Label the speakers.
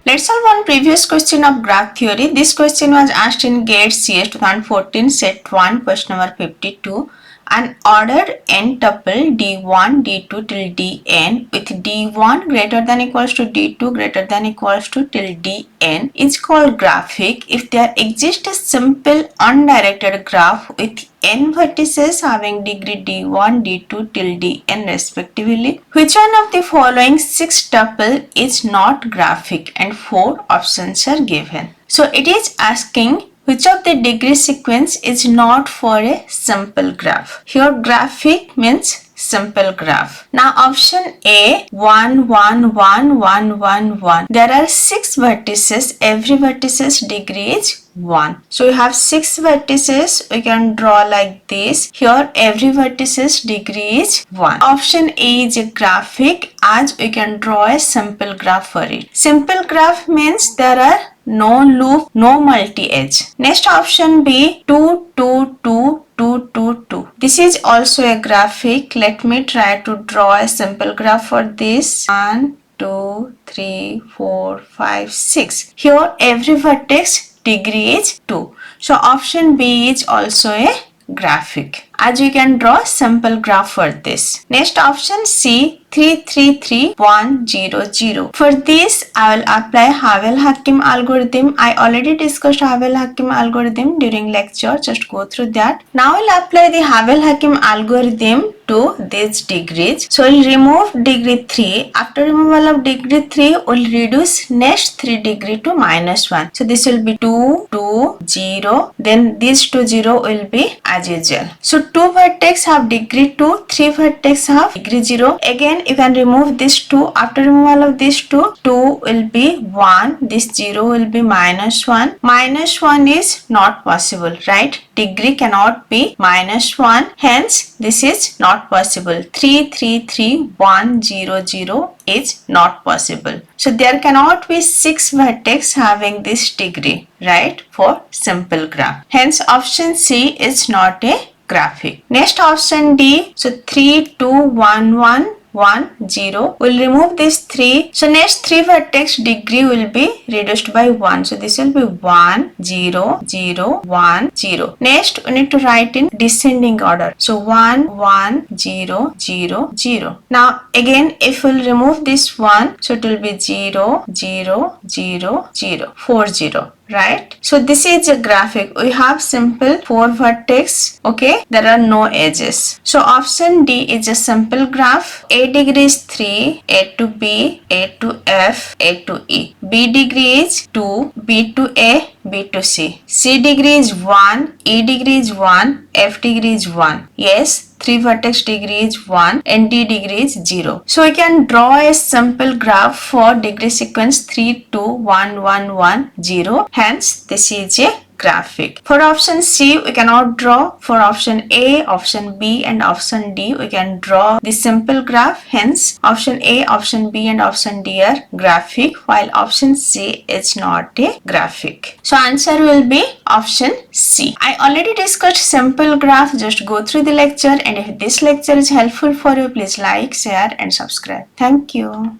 Speaker 1: Let's solve one previous question of graph theory. This question was asked in GATE CS 2014 set 1 question number 52. An ordered n tuple d1 d2 till dn with d1 greater than equals to d2 greater than equals to till dn is called graphic if there exists a simple undirected graph with n vertices having degree d1 d2 till dn respectively. Which one of the following 6 tuple is not graphic? And 4 options are given. So it is asking which of the degree sequence is not for a simple graph. Here graphic means simple graph. Now option A 1 1 1 1 1 1. There are 6 vertices. Every vertices degree is 1. So we have 6 vertices. We can draw like this. Here every vertices degree is 1. Option A is a graphic as we can draw a simple graph for it. Simple graph means there are no loop, no multi-edge. Next option B 2 2 2 2 2 2. This is also a graphic. Let me try to draw a simple graph for this. 1 2 3 4 5 6. Here every vertex degree is 2. So option B is also a graphic as we can draw simple graph for this. Next option C 3 3 3 1 0 0. For this I will apply Havel-Hakim algorithm. I already discussed Havel-Hakim algorithm during lecture. Just go through that. Now I will apply the Havel-Hakim algorithm to these degrees. So we'll remove degree 3. After removal of degree 3, we'll reduce next 3 degree to -1. So this will be 2 2 0. Then these 2 0 will be as usual. So 2 vertex have degree 2, 3 vertex have degree 0. Again you can remove this 2. After removal of this 2, 2 will be 1. This 0 will be -1. -1 is not possible, right? Degree cannot be -1. Hence this is not possible. 3 3 3 1 0 0 is not possible. So there cannot be 6 vertex having this degree, right? For simple graph. Hence option C is not a graphic. Next option D. So 3 2 1 1 1 0. We'll remove this 3. So next 3 vertex degree will be reduced by 1. So this will be 1 0 0 1 0. Next we need to write in descending order. So 1 1 0 0 0. Now again if we'll remove this 1, so it will be 0 0 0 0 4 0. Right? So this is a graphic. We have simple 4 vertex. Okay. There are no edges. So option D is a simple graph. A degree is 3. A to B. A to F. A to E. B degree is 2. B to A. B to C. C degree is 1. E degree is 1. F degree is 1. Yes. 3 vertex degree is 1 and D degree is 0. So we can draw a simple graph for degree sequence 3 2 1 1 1 0. Hence this is a graphic. For option C we cannot draw. For option A, option B and option D we can draw the simple graph. Hence option A, option B and option D are graphic while option C is not a graphic. So answer will be option C. I already discussed simple graph. Just go through the lecture and if this lecture is helpful for you, please like, share and subscribe. Thank you.